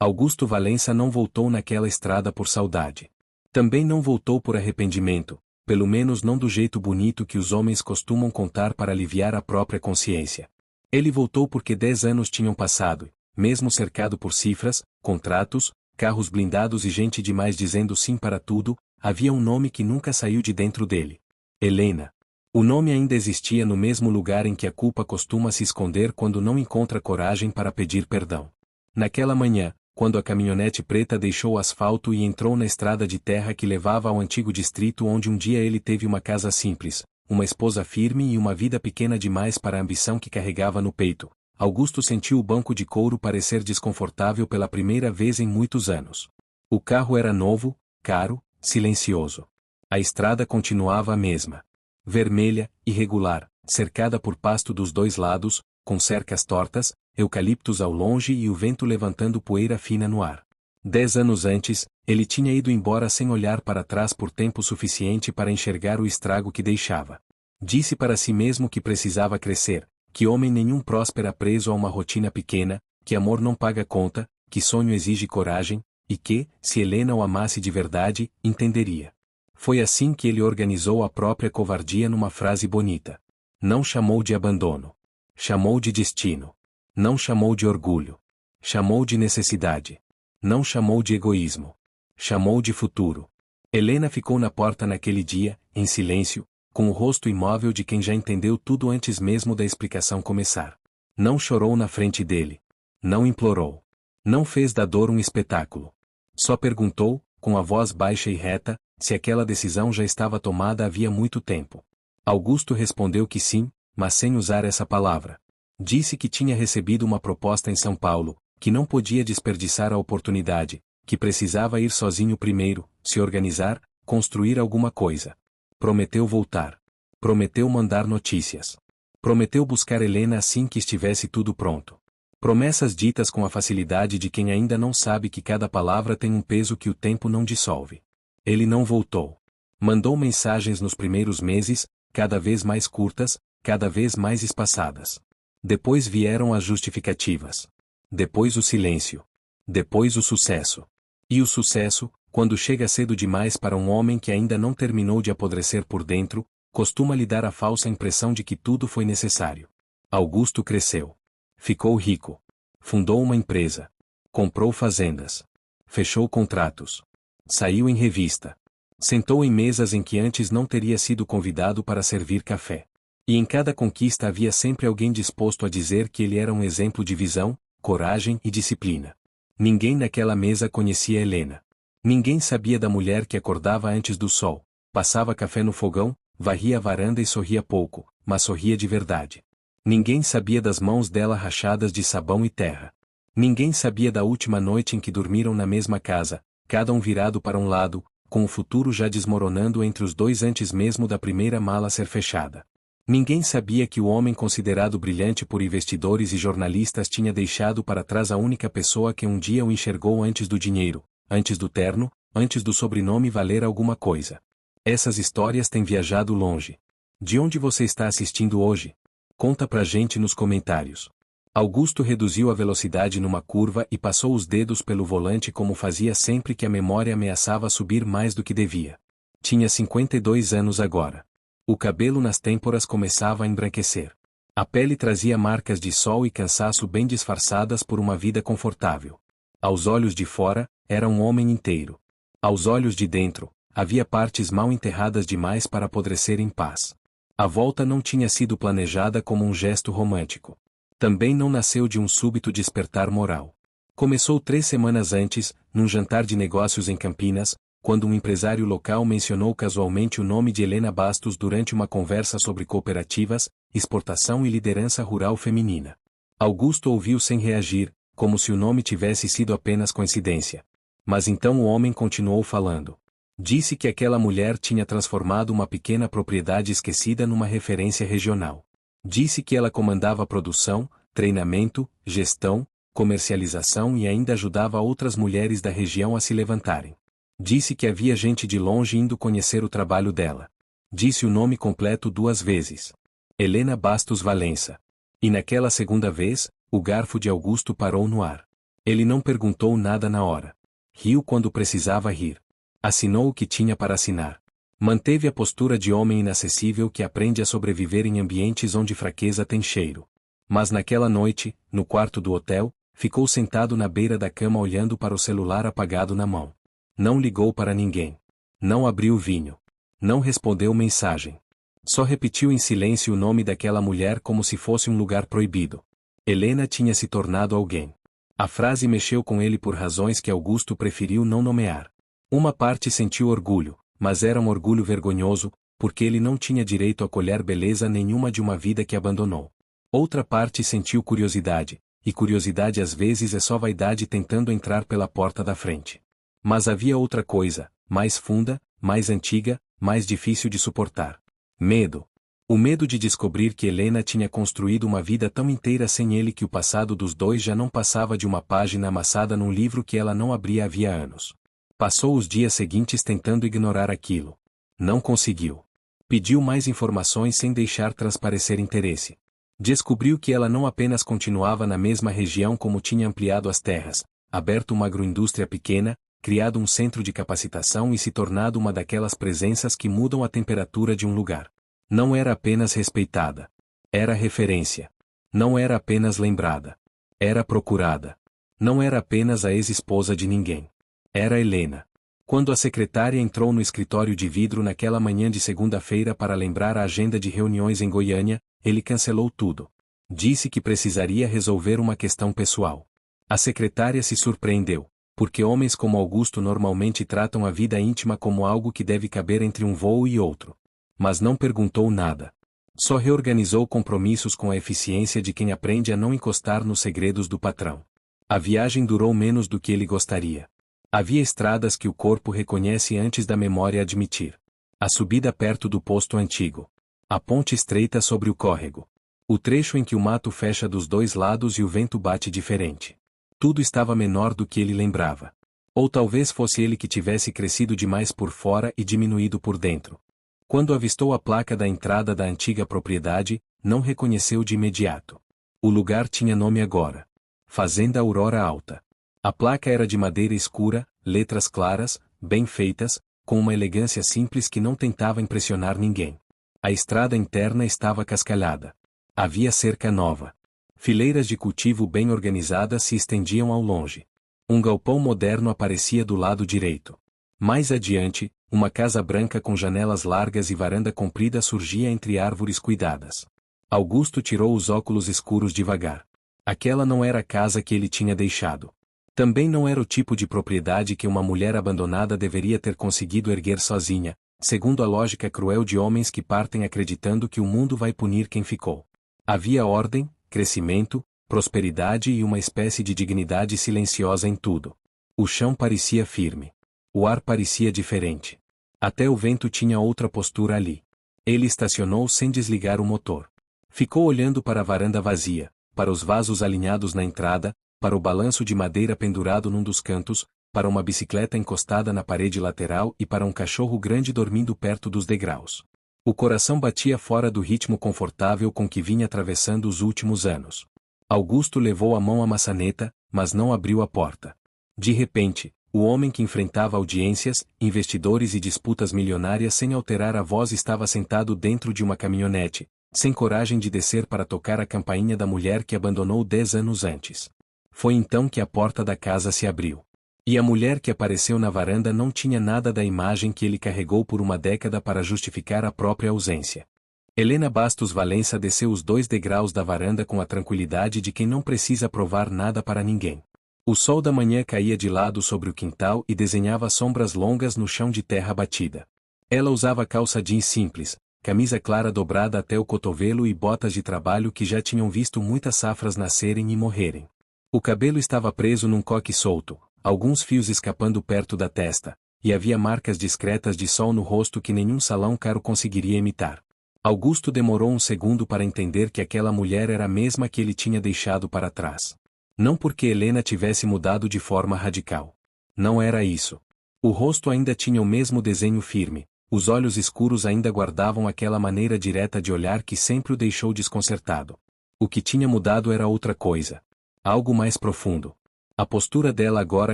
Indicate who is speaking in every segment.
Speaker 1: Augusto Valença não voltou naquela estrada por saudade. Também não voltou por arrependimento, pelo menos não do jeito bonito que os homens costumam contar para aliviar a própria consciência. Ele voltou porque 10 anos tinham passado, mesmo cercado por cifras, contratos, carros blindados e gente demais dizendo sim para tudo, havia um nome que nunca saiu de dentro dele. Helena. O nome ainda existia no mesmo lugar em que a culpa costuma se esconder quando não encontra coragem para pedir perdão. Naquela manhã, quando a caminhonete preta deixou o asfalto e entrou na estrada de terra que levava ao antigo distrito onde um dia ele teve uma casa simples, uma esposa firme e uma vida pequena demais para a ambição que carregava no peito, Augusto sentiu o banco de couro parecer desconfortável pela primeira vez em muitos anos. O carro era novo, caro, silencioso. A estrada continuava a mesma. Vermelha, irregular, cercada por pasto dos dois lados, com cercas tortas, eucaliptos ao longe e o vento levantando poeira fina no ar. 10 anos antes, ele tinha ido embora sem olhar para trás por tempo suficiente para enxergar o estrago que deixava. Disse para si mesmo que precisava crescer, que homem nenhum próspera preso a uma rotina pequena, que amor não paga conta, que sonho exige coragem, e que, se Helena o amasse de verdade, entenderia. Foi assim que ele organizou a própria covardia numa frase bonita. Não chamou de abandono. Chamou de destino. Não chamou de orgulho. Chamou de necessidade. Não chamou de egoísmo. Chamou de futuro. Helena ficou na porta naquele dia, em silêncio, com o rosto imóvel de quem já entendeu tudo antes mesmo da explicação começar. Não chorou na frente dele. Não implorou. Não fez da dor um espetáculo. Só perguntou, com a voz baixa e reta, se aquela decisão já estava tomada havia muito tempo. Augusto respondeu que sim, mas sem usar essa palavra. Disse que tinha recebido uma proposta em São Paulo, que não podia desperdiçar a oportunidade, que precisava ir sozinho primeiro, se organizar, construir alguma coisa. Prometeu voltar. Prometeu mandar notícias. Prometeu buscar Helena assim que estivesse tudo pronto. Promessas ditas com a facilidade de quem ainda não sabe que cada palavra tem um peso que o tempo não dissolve. Ele não voltou. Mandou mensagens nos primeiros meses, cada vez mais curtas, cada vez mais espaçadas. Depois vieram as justificativas. Depois o silêncio. Depois o sucesso. E o sucesso, quando chega cedo demais para um homem que ainda não terminou de apodrecer por dentro, costuma lhe dar a falsa impressão de que tudo foi necessário. Augusto cresceu. Ficou rico. Fundou uma empresa. Comprou fazendas. Fechou contratos. Saiu em revista. Sentou em mesas em que antes não teria sido convidado para servir café. E em cada conquista havia sempre alguém disposto a dizer que ele era um exemplo de visão, coragem e disciplina. Ninguém naquela mesa conhecia Helena. Ninguém sabia da mulher que acordava antes do sol, passava café no fogão, varria a varanda e sorria pouco, mas sorria de verdade. Ninguém sabia das mãos dela rachadas de sabão e terra. Ninguém sabia da última noite em que dormiram na mesma casa, cada um virado para um lado, com o futuro já desmoronando entre os dois antes mesmo da primeira mala ser fechada. Ninguém sabia que o homem considerado brilhante por investidores e jornalistas tinha deixado para trás a única pessoa que um dia o enxergou antes do dinheiro, antes do terno, antes do sobrenome valer alguma coisa. Essas histórias têm viajado longe. De onde você está assistindo hoje? Conta pra gente nos comentários. Augusto reduziu a velocidade numa curva e passou os dedos pelo volante como fazia sempre que a memória ameaçava subir mais do que devia. Tinha 52 anos agora. O cabelo nas têmporas começava a embranquecer. A pele trazia marcas de sol e cansaço bem disfarçadas por uma vida confortável. Aos olhos de fora, era um homem inteiro. Aos olhos de dentro, havia partes mal enterradas demais para apodrecer em paz. A volta não tinha sido planejada como um gesto romântico. Também não nasceu de um súbito despertar moral. Começou 3 semanas antes, num jantar de negócios em Campinas, quando um empresário local mencionou casualmente o nome de Helena Bastos durante uma conversa sobre cooperativas, exportação e liderança rural feminina. Augusto ouviu sem reagir, como se o nome tivesse sido apenas coincidência. Mas então o homem continuou falando. Disse que aquela mulher tinha transformado uma pequena propriedade esquecida numa referência regional. Disse que ela comandava produção, treinamento, gestão, comercialização e ainda ajudava outras mulheres da região a se levantarem. Disse que havia gente de longe indo conhecer o trabalho dela. Disse o nome completo 2 vezes. Helena Bastos Valença. E naquela segunda vez, o garfo de Augusto parou no ar. Ele não perguntou nada na hora. Riu quando precisava rir. Assinou o que tinha para assinar. Manteve a postura de homem inacessível que aprende a sobreviver em ambientes onde fraqueza tem cheiro. Mas naquela noite, no quarto do hotel, ficou sentado na beira da cama olhando para o celular apagado na mão. Não ligou para ninguém. Não abriu vinho. Não respondeu mensagem. Só repetiu em silêncio o nome daquela mulher como se fosse um lugar proibido. Helena tinha se tornado alguém. A frase mexeu com ele por razões que Augusto preferiu não nomear. Uma parte sentiu orgulho, mas era um orgulho vergonhoso, porque ele não tinha direito a colher beleza nenhuma de uma vida que abandonou. Outra parte sentiu curiosidade, e curiosidade às vezes é só vaidade tentando entrar pela porta da frente. Mas havia outra coisa, mais funda, mais antiga, mais difícil de suportar. Medo. O medo de descobrir que Helena tinha construído uma vida tão inteira sem ele que o passado dos dois já não passava de uma página amassada num livro que ela não abria havia anos. Passou os dias seguintes tentando ignorar aquilo. Não conseguiu. Pediu mais informações sem deixar transparecer interesse. Descobriu que ela não apenas continuava na mesma região como tinha ampliado as terras, aberto uma agroindústria pequena, criado um centro de capacitação e se tornado uma daquelas presenças que mudam a temperatura de um lugar. Não era apenas respeitada. Era referência. Não era apenas lembrada. Era procurada. Não era apenas a ex-esposa de ninguém. Era Helena. Quando a secretária entrou no escritório de vidro naquela manhã de segunda-feira para lembrar a agenda de reuniões em Goiânia, ele cancelou tudo. Disse que precisaria resolver uma questão pessoal. A secretária se surpreendeu, porque homens como Augusto normalmente tratam a vida íntima como algo que deve caber entre um voo e outro. Mas não perguntou nada. Só reorganizou compromissos com a eficiência de quem aprende a não encostar nos segredos do patrão. A viagem durou menos do que ele gostaria. Havia estradas que o corpo reconhece antes da memória admitir. A subida perto do posto antigo. A ponte estreita sobre o córrego. O trecho em que o mato fecha dos dois lados e o vento bate diferente. Tudo estava menor do que ele lembrava. Ou talvez fosse ele que tivesse crescido demais por fora e diminuído por dentro. Quando avistou a placa da entrada da antiga propriedade, não reconheceu de imediato. O lugar tinha nome agora. Fazenda Aurora Alta. A placa era de madeira escura, letras claras, bem feitas, com uma elegância simples que não tentava impressionar ninguém. A estrada interna estava cascalhada. Havia cerca nova. Fileiras de cultivo bem organizadas se estendiam ao longe. Um galpão moderno aparecia do lado direito. Mais adiante, uma casa branca com janelas largas e varanda comprida surgia entre árvores cuidadas. Augusto tirou os óculos escuros devagar. Aquela não era a casa que ele tinha deixado. Também não era o tipo de propriedade que uma mulher abandonada deveria ter conseguido erguer sozinha, segundo a lógica cruel de homens que partem acreditando que o mundo vai punir quem ficou. Havia ordem, crescimento, prosperidade e uma espécie de dignidade silenciosa em tudo. O chão parecia firme. O ar parecia diferente. Até o vento tinha outra postura ali. Ele estacionou sem desligar o motor. Ficou olhando para a varanda vazia, para os vasos alinhados na entrada, para o balanço de madeira pendurado num dos cantos, para uma bicicleta encostada na parede lateral e para um cachorro grande dormindo perto dos degraus. O coração batia fora do ritmo confortável com que vinha atravessando os últimos anos. Augusto levou a mão à maçaneta, mas não abriu a porta. De repente, o homem que enfrentava audiências, investidores e disputas milionárias sem alterar a voz estava sentado dentro de uma caminhonete, sem coragem de descer para tocar a campainha da mulher que abandonou 10 anos antes. Foi então que a porta da casa se abriu. E a mulher que apareceu na varanda não tinha nada da imagem que ele carregou por uma década para justificar a própria ausência. Helena Bastos Valença desceu os 2 degraus da varanda com a tranquilidade de quem não precisa provar nada para ninguém. O sol da manhã caía de lado sobre o quintal e desenhava sombras longas no chão de terra batida. Ela usava calça jeans simples, camisa clara dobrada até o cotovelo e botas de trabalho que já tinham visto muitas safras nascerem e morrerem. O cabelo estava preso num coque solto, alguns fios escapando perto da testa, e havia marcas discretas de sol no rosto que nenhum salão caro conseguiria imitar. Augusto demorou um segundo para entender que aquela mulher era a mesma que ele tinha deixado para trás. Não porque Helena tivesse mudado de forma radical. Não era isso. O rosto ainda tinha o mesmo desenho firme, os olhos escuros ainda guardavam aquela maneira direta de olhar que sempre o deixou desconcertado. O que tinha mudado era outra coisa. Algo mais profundo. A postura dela agora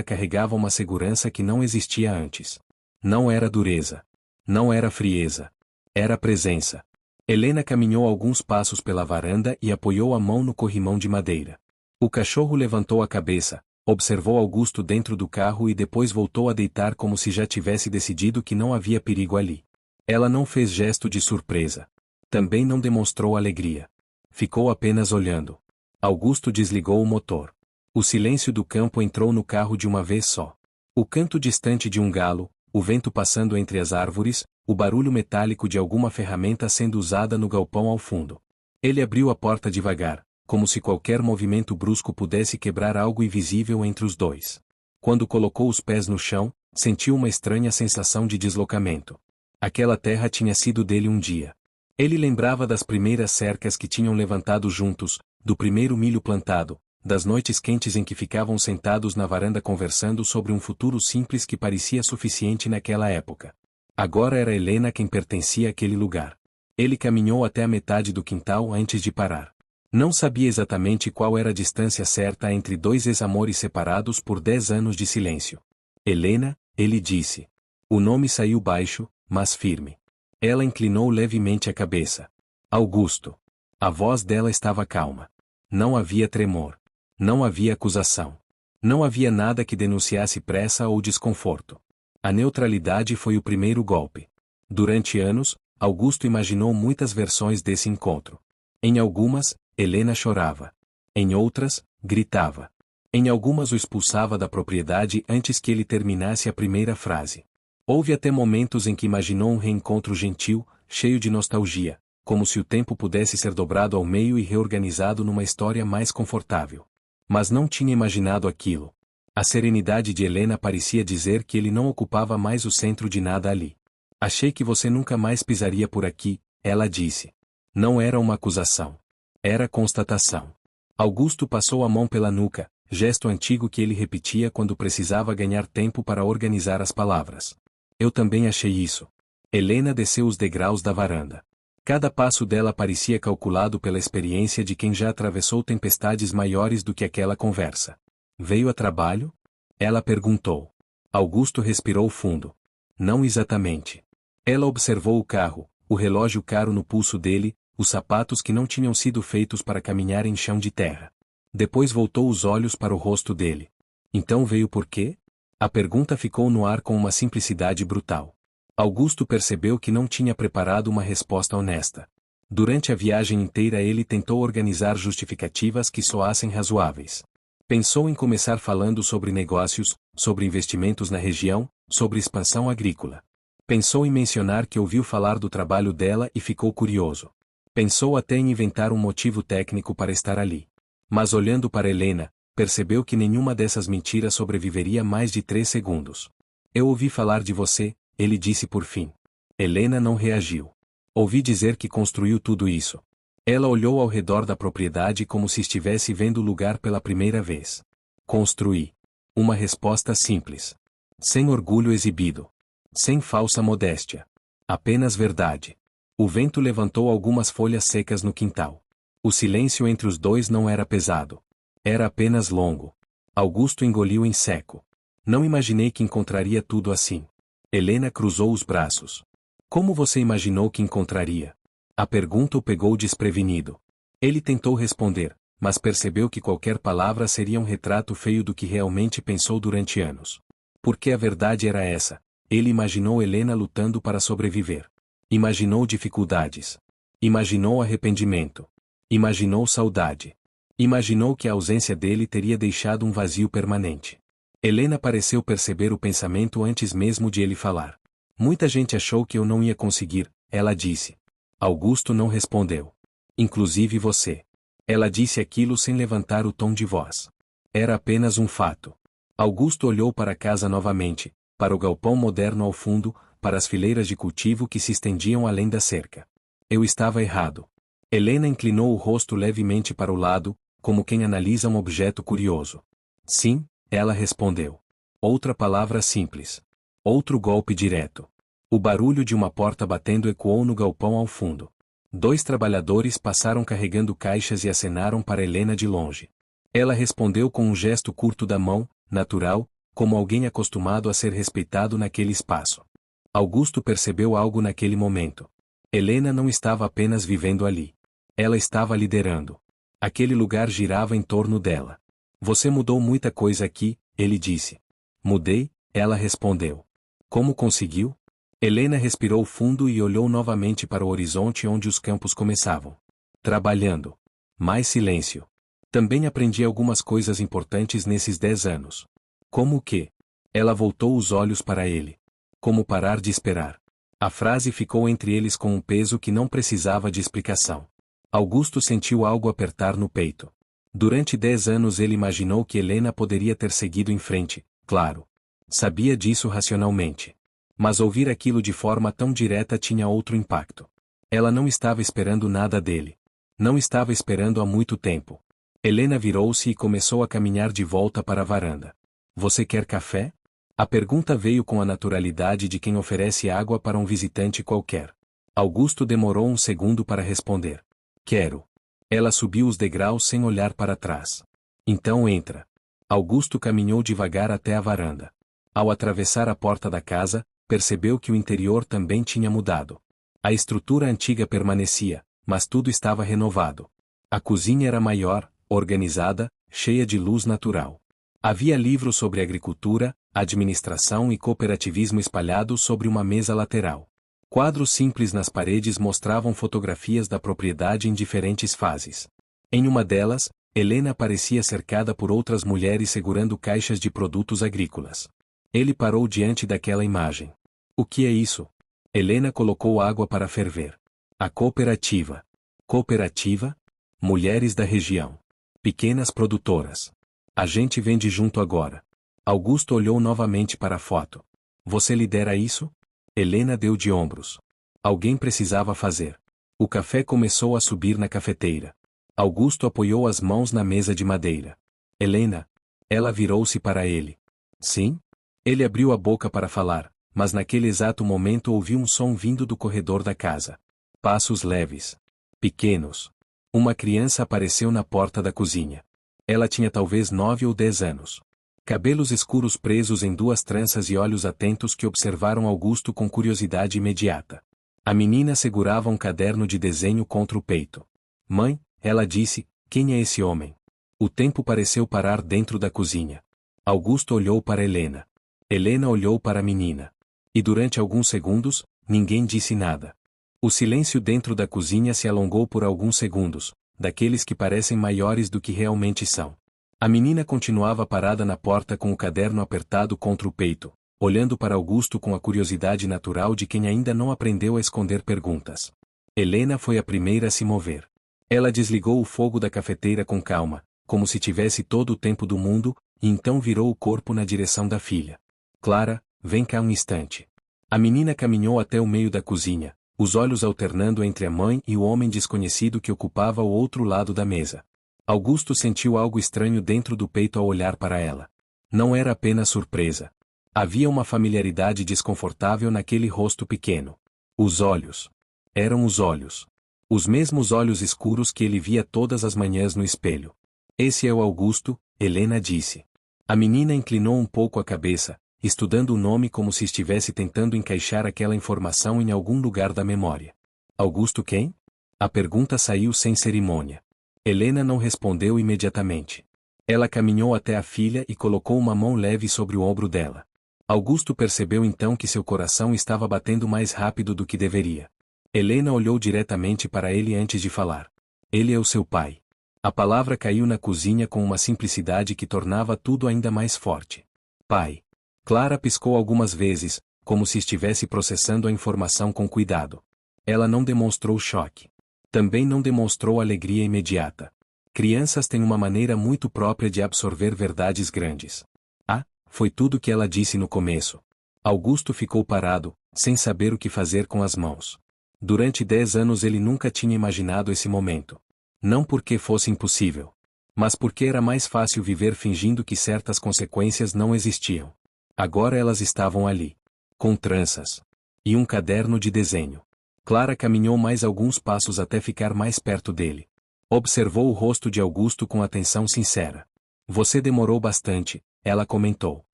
Speaker 1: carregava uma segurança que não existia antes. Não era dureza. Não era frieza. Era presença. Helena caminhou alguns passos pela varanda e apoiou a mão no corrimão de madeira. O cachorro levantou a cabeça, observou Augusto dentro do carro e depois voltou a deitar como se já tivesse decidido que não havia perigo ali. Ela não fez gesto de surpresa. Também não demonstrou alegria. Ficou apenas olhando. Augusto desligou o motor. O silêncio do campo entrou no carro de uma vez só. O canto distante de um galo, o vento passando entre as árvores, o barulho metálico de alguma ferramenta sendo usada no galpão ao fundo. Ele abriu a porta devagar, como se qualquer movimento brusco pudesse quebrar algo invisível entre os dois. Quando colocou os pés no chão, sentiu uma estranha sensação de deslocamento. Aquela terra tinha sido dele um dia. Ele lembrava das primeiras cercas que tinham levantado juntos, do primeiro milho plantado, das noites quentes em que ficavam sentados na varanda conversando sobre um futuro simples que parecia suficiente naquela época. Agora era Helena quem pertencia àquele lugar. Ele caminhou até a metade do quintal antes de parar. Não sabia exatamente qual era a distância certa entre dois ex-amores separados por 10 anos de silêncio. Helena, ele disse. O nome saiu baixo, mas firme. Ela inclinou levemente a cabeça. Augusto. A voz dela estava calma. Não havia tremor. Não havia acusação. Não havia nada que denunciasse pressa ou desconforto. A neutralidade foi o primeiro golpe. Durante anos, Augusto imaginou muitas versões desse encontro. Em algumas, Helena chorava. Em outras, gritava. Em algumas o expulsava da propriedade antes que ele terminasse a primeira frase. Houve até momentos em que imaginou um reencontro gentil, cheio de nostalgia, como se o tempo pudesse ser dobrado ao meio e reorganizado numa história mais confortável. Mas não tinha imaginado aquilo. A serenidade de Helena parecia dizer que ele não ocupava mais o centro de nada ali. Achei que você nunca mais pisaria por aqui, ela disse. Não era uma acusação. Era constatação. Augusto passou a mão pela nuca, gesto antigo que ele repetia quando precisava ganhar tempo para organizar as palavras. Eu também achei isso. Helena desceu os degraus da varanda. Cada passo dela parecia calculado pela experiência de quem já atravessou tempestades maiores do que aquela conversa. Veio a trabalho? Ela perguntou. Augusto respirou fundo. Não exatamente. Ela observou o carro, o relógio caro no pulso dele, os sapatos que não tinham sido feitos para caminhar em chão de terra. Depois voltou os olhos para o rosto dele. Então veio por quê? A pergunta ficou no ar com uma simplicidade brutal. Augusto percebeu que não tinha preparado uma resposta honesta. Durante a viagem inteira ele tentou organizar justificativas que soassem razoáveis. Pensou em começar falando sobre negócios, sobre investimentos na região, sobre expansão agrícola. Pensou em mencionar que ouviu falar do trabalho dela e ficou curioso. Pensou até em inventar um motivo técnico para estar ali. Mas olhando para Helena, percebeu que nenhuma dessas mentiras sobreviveria mais de 3 segundos. Eu ouvi falar de você, ele disse por fim. Helena não reagiu. Ouvi dizer que construiu tudo isso. Ela olhou ao redor da propriedade como se estivesse vendo o lugar pela primeira vez. Construí. Uma resposta simples. Sem orgulho exibido. Sem falsa modéstia. Apenas verdade. O vento levantou algumas folhas secas no quintal. O silêncio entre os dois não era pesado. Era apenas longo. Augusto engoliu em seco. Não imaginei que encontraria tudo assim. Helena cruzou os braços. Como você imaginou que encontraria? A pergunta o pegou desprevenido. Ele tentou responder, mas percebeu que qualquer palavra seria um retrato feio do que realmente pensou durante anos. Porque a verdade era essa. Ele imaginou Helena lutando para sobreviver. Imaginou dificuldades. Imaginou arrependimento. Imaginou saudade. Imaginou que a ausência dele teria deixado um vazio permanente. Helena pareceu perceber o pensamento antes mesmo de ele falar. Muita gente achou que eu não ia conseguir, ela disse. Augusto não respondeu. Inclusive você. Ela disse aquilo sem levantar o tom de voz. Era apenas um fato. Augusto olhou para a casa novamente, para o galpão moderno ao fundo, para as fileiras de cultivo que se estendiam além da cerca. Eu estava errado. Helena inclinou o rosto levemente para o lado, como quem analisa um objeto curioso. Sim, ela respondeu. Outra palavra simples. Outro golpe direto. O barulho de uma porta batendo ecoou no galpão ao fundo. 2 trabalhadores passaram carregando caixas e acenaram para Helena de longe. Ela respondeu com um gesto curto da mão, natural, como alguém acostumado a ser respeitado naquele espaço. Augusto percebeu algo naquele momento. Helena não estava apenas vivendo ali. Ela estava liderando. Aquele lugar girava em torno dela. Você mudou muita coisa aqui, ele disse. Mudei, ela respondeu. Como conseguiu? Helena respirou fundo e olhou novamente para o horizonte onde os campos começavam. Trabalhando. Mais silêncio. Também aprendi algumas coisas importantes nesses 10 anos. Como o quê? Ela voltou os olhos para ele. Como parar de esperar. A frase ficou entre eles com um peso que não precisava de explicação. Augusto sentiu algo apertar no peito. Durante 10 anos ele imaginou que Helena poderia ter seguido em frente, claro. Sabia disso racionalmente. Mas ouvir aquilo de forma tão direta tinha outro impacto. Ela não estava esperando nada dele. Não estava esperando há muito tempo. Helena virou-se e começou a caminhar de volta para a varanda. Você quer café? A pergunta veio com a naturalidade de quem oferece água para um visitante qualquer. Augusto demorou um segundo para responder. Quero. Ela subiu os degraus sem olhar para trás. Então entra. Augusto caminhou devagar até a varanda. Ao atravessar a porta da casa, percebeu que o interior também tinha mudado. A estrutura antiga permanecia, mas tudo estava renovado. A cozinha era maior, organizada, cheia de luz natural. Havia livros sobre agricultura, administração e cooperativismo espalhados sobre uma mesa lateral. Quadros simples nas paredes mostravam fotografias da propriedade em diferentes fases. Em uma delas, Helena parecia cercada por outras mulheres segurando caixas de produtos agrícolas. Ele parou diante daquela imagem. O que é isso? Helena colocou água para ferver. A cooperativa. Cooperativa? Mulheres da região. Pequenas produtoras. A gente vende junto agora. Augusto olhou novamente para a foto. Você lidera isso? Helena deu de ombros. Alguém precisava fazer. O café começou a subir na cafeteira. Augusto apoiou as mãos na mesa de madeira. Helena? Ela virou-se para ele. Sim? Ele abriu a boca para falar, mas naquele exato momento ouviu um som vindo do corredor da casa. Passos leves. Pequenos. Uma criança apareceu na porta da cozinha. Ela tinha talvez 9 ou 10 anos. Cabelos escuros presos em 2 tranças e olhos atentos que observaram Augusto com curiosidade imediata. A menina segurava um caderno de desenho contra o peito. Mãe, ela disse, quem é esse homem? O tempo pareceu parar dentro da cozinha. Augusto olhou para Helena. Helena olhou para a menina. E durante alguns segundos, ninguém disse nada. O silêncio dentro da cozinha se alongou por alguns segundos, daqueles que parecem maiores do que realmente são. A menina continuava parada na porta com o caderno apertado contra o peito, olhando para Augusto com a curiosidade natural de quem ainda não aprendeu a esconder perguntas. Helena foi a primeira a se mover. Ela desligou o fogo da cafeteira com calma, como se tivesse todo o tempo do mundo, e então virou o corpo na direção da filha. Clara, vem cá um instante. A menina caminhou até o meio da cozinha, os olhos alternando entre a mãe e o homem desconhecido que ocupava o outro lado da mesa. Augusto sentiu algo estranho dentro do peito ao olhar para ela. Não era apenas surpresa. Havia uma familiaridade desconfortável naquele rosto pequeno. Os olhos. Eram os olhos. Os mesmos olhos escuros que ele via todas as manhãs no espelho. Esse é o Augusto, Helena disse. A menina inclinou um pouco a cabeça, estudando o nome como se estivesse tentando encaixar aquela informação em algum lugar da memória. Augusto quem? A pergunta saiu sem cerimônia. Helena não respondeu imediatamente. Ela caminhou até a filha e colocou uma mão leve sobre o ombro dela. Augusto percebeu então que seu coração estava batendo mais rápido do que deveria. Helena olhou diretamente para ele antes de falar. Ele é o seu pai. A palavra caiu na cozinha com uma simplicidade que tornava tudo ainda mais forte. Pai. Clara piscou algumas vezes, como se estivesse processando a informação com cuidado. Ela não demonstrou choque. Também não demonstrou alegria imediata. Crianças têm uma maneira muito própria de absorver verdades grandes. Ah, foi tudo que ela disse no começo. Augusto ficou parado, sem saber o que fazer com as mãos. Durante 10 anos ele nunca tinha imaginado esse momento. Não porque fosse impossível, mas porque era mais fácil viver fingindo que certas consequências não existiam. Agora elas estavam ali. Com tranças. E um caderno de desenho. Clara caminhou mais alguns passos até ficar mais perto dele. Observou o rosto de Augusto com atenção sincera. Você demorou bastante, ela comentou.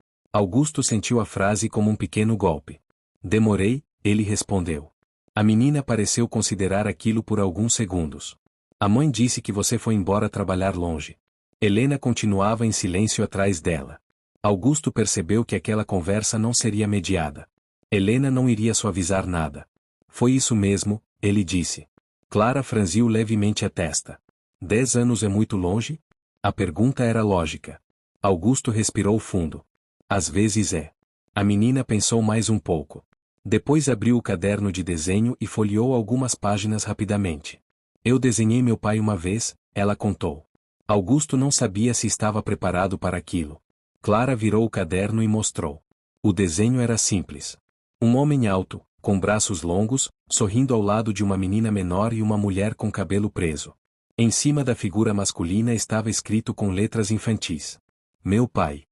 Speaker 1: Augusto sentiu a frase como um pequeno golpe. Demorei, ele respondeu. A menina pareceu considerar aquilo por alguns segundos. A mãe disse que você foi embora trabalhar longe. Helena continuava em silêncio atrás dela. Augusto percebeu que aquela conversa não seria mediada. Helena não iria suavizar nada. Foi isso mesmo, ele disse. Clara franziu levemente a testa. 10 anos é muito longe? A pergunta era lógica. Augusto respirou fundo. Às vezes é. A menina pensou mais um pouco. Depois abriu o caderno de desenho e folheou algumas páginas rapidamente. Eu desenhei meu pai uma vez, ela contou. Augusto não sabia se estava preparado para aquilo. Clara virou o caderno e mostrou. O desenho era simples. Um homem alto, com braços longos, sorrindo ao lado de uma menina menor e uma mulher com cabelo preso. Em cima da figura masculina estava escrito com letras infantis. Meu pai.